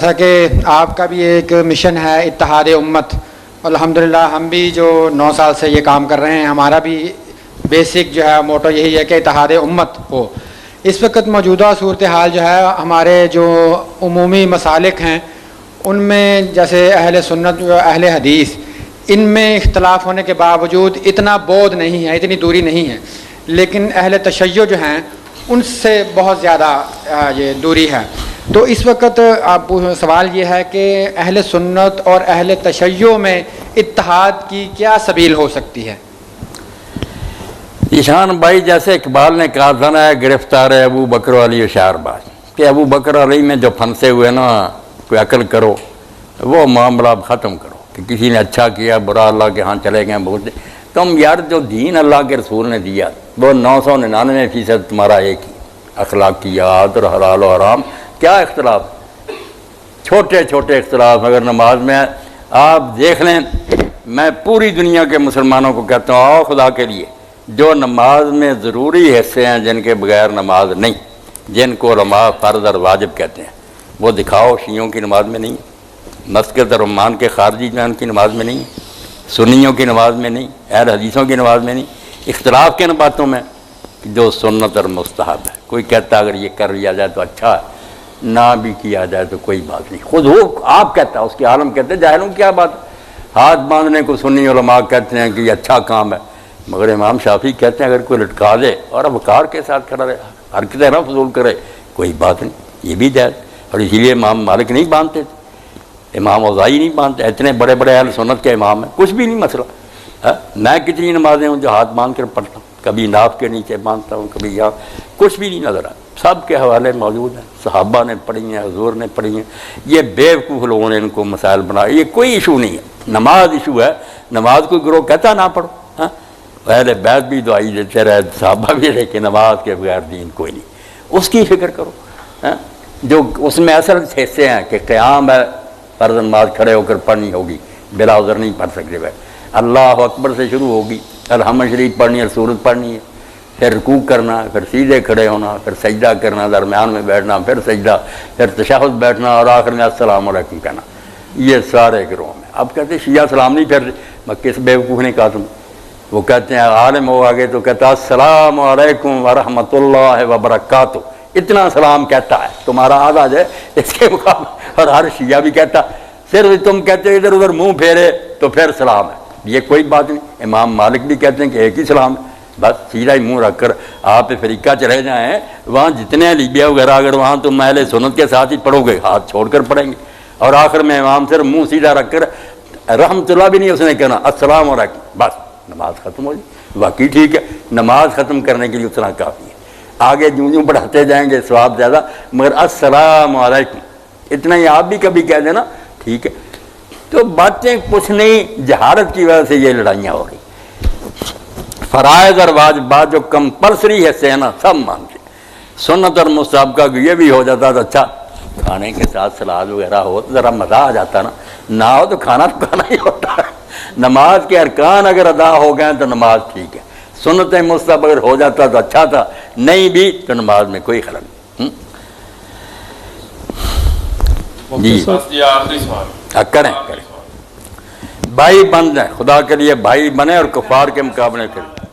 جیسا کہ آپ کا بھی ایک مشن ہے اتحاد امت، الحمدللہ ہم بھی جو 9 سال سے یہ کام کر رہے ہیں، ہمارا بھی بیسک جو ہے موٹو یہی ہے کہ اتحاد امت ہو۔ اس وقت موجودہ صورتحال جو ہے، ہمارے جو عمومی مسالک ہیں ان میں جیسے اہل سنت و اہل حدیث، ان میں اختلاف ہونے کے باوجود اتنا بعد نہیں ہے، اتنی دوری نہیں ہے، لیکن اہل تشیع جو ہیں ان سے بہت زیادہ یہ دوری ہے۔ تو اس وقت آپ سوال یہ ہے کہ اہل سنت اور اہل تشیع میں اتحاد کی کیا سبیل ہو سکتی ہے؟ ایشان بھائی، جیسے اقبال نے کہا تھا نا، گرفتار ہے ابو بکر علی و شعر باز، کہ ابو بکر علی میں جو پھنسے ہوئے نا، کوئی عقل کرو، وہ معاملہ ختم کرو کہ کسی نے اچھا کیا برا اللہ کے ہاں چلے گئے بہت۔ تم یار جو دین اللہ کے رسول نے دیا وہ 999% تمہارا ایک ہی، اخلاقیات اور حلال و حرام۔ کیا اختلاف؟ چھوٹے چھوٹے اختلاف اگر نماز میں آپ دیکھ لیں، میں پوری دنیا کے مسلمانوں کو کہتا ہوں، آؤ خدا کے لیے، جو نماز میں ضروری حصے ہیں جن کے بغیر نماز نہیں، جن کو علماء فرض اور واجب کہتے ہیں، وہ دکھاؤ۔ شیعوں کی نماز میں نہیں، مسجد الرحمان کے خارجی جو ہیں ان کی نماز میں نہیں، سنیوں کی نماز میں نہیں، اہل حدیثوں کی نماز میں نہیں۔ اختلاف کن باتوں میں؟ جو سنت اور مستحب ہے۔ کوئی کہتا اگر یہ کر لیا جائے تو اچھا ہے، نہ بھی کیا جائے تو کوئی بات نہیں۔ خود وہ آپ کہتا ہے، اس کے عالم کہتے ہیں، جاہلوں کیا بات ہے؟ ہاتھ باندھنے کو سنی علماء کہتے ہیں کہ یہ اچھا کام ہے، مگر امام شافعی کہتے ہیں اگر کوئی لٹکا دے اور وقار کے ساتھ کھڑا رہے، حرکتیں نہ فضول کرے، کوئی بات نہیں، یہ بھی جائز۔ اور اسی لیے امام مالک نہیں باندھتے تھے، امام اوزاعی نہیں باندھتے، اتنے بڑے بڑے اہل سنت کے امام ہیں، کچھ بھی نہیں مسئلہ۔ میں کتنی نمازیں ہوں جو ہاتھ باندھ کر پڑھتا ہوں، کبھی ناف کے نیچے باندھتا ہوں، کبھی یہاں، کچھ بھی نہیں نظر آتا، سب کے حوالے موجود ہیں، صحابہ نے پڑھی ہیں، حضور نے پڑھی ہیں۔ یہ بیوقوف لوگوں نے ان کو مسائل بنائے، یہ کوئی ایشو نہیں ہے۔ نماز ایشو ہے، نماز کوئی گروہ کہتا نہ پڑھو، اہل بیت بھی دعائی دیتے رہے، صحابہ بھی رہے کہ نماز کے بغیر دین کوئی نہیں، اس کی فکر کرو۔ جو اس میں اصل حصے ہیں کہ قیام ہے، فرض نماز کھڑے ہو کر پڑھنی ہوگی، بلا عذر نہیں پڑھ سکتے بھائی، اللہ اکبر سے شروع ہوگی، الحمد شریف پڑھنی ہے، سورت پڑھنی ہے، پھر رکوع کرنا، پھر سیدھے کھڑے ہونا، پھر سجدہ کرنا، درمیان میں بیٹھنا، پھر سجدہ، پھر تشہد بیٹھنا، اور آخر میں السلام علیکم کہنا۔ یہ سارے گروہ میں اب کہتے ہیں شیعہ سلام نہیں پھر، میں کس بیوقوف نے کہا تم؟ وہ کہتے ہیں عالم ہو آگے تو کہتا السلام علیکم ورحمۃ اللہ وبرکاتہ، اتنا سلام کہتا ہے، تمہارا آدھا ہے اس کے مقابلے۔ اور ہر شیعہ بھی کہتا، صرف تم کہتے ادھر ادھر منہ پھیرے تو پھر سلام ہے، یہ کوئی بات نہیں۔ امام مالک بھی کہتے ہیں کہ ایک ہی سلام ہے، بس سیدھا ہی منہ رکھ کر آپ افریقہ چلے جائیں، وہاں جتنے لیبیا وغیرہ، اگر وہاں تم اہل سنت کے ساتھ ہی پڑھو گے، ہاتھ چھوڑ کر پڑھیں گے، اور آخر میں امام صرف منہ سیدھا رکھ کر رحمۃ اللہ بھی نہیں اس نے کہنا، السلام علیکم، بس نماز ختم ہو جائے۔ واقعی ٹھیک ہے، نماز ختم کرنے کے لیے اتنا کافی ہے، آگے جوں جوں بڑھاتے جائیں گے ثواب زیادہ، مگر السلام علیکم اتنا ہی آپ بھی کبھی کہہ دینا، ٹھیک ہے۔ تو باتیں کچھ نہیں، جہالت کی وجہ سے یہ لڑائیاں ہو رہی۔ فرائض اور واجبات جو کمپلسری حصے ہیں نا، سب مانتے، سنت اور مستحب کا یہ بھی ہو جاتا تو اچھا، کھانے کے ساتھ سلاد وغیرہ ہو تو ذرا مزہ آ جاتا نا، نہ ہو تو کھانا تو کھانا ہی ہوتا ہے۔ نماز کے ارکان اگر ادا ہو گئے تو نماز ٹھیک ہے، سنت مستحب اگر ہو جاتا تو اچھا تھا، نہیں بھی تو نماز میں کوئی خلل نہیں۔ جی آخری سوال کریں بھائی، بند ہیں، خدا کے لیے بھائی بنے اور کفار کے مقابلے کریں۔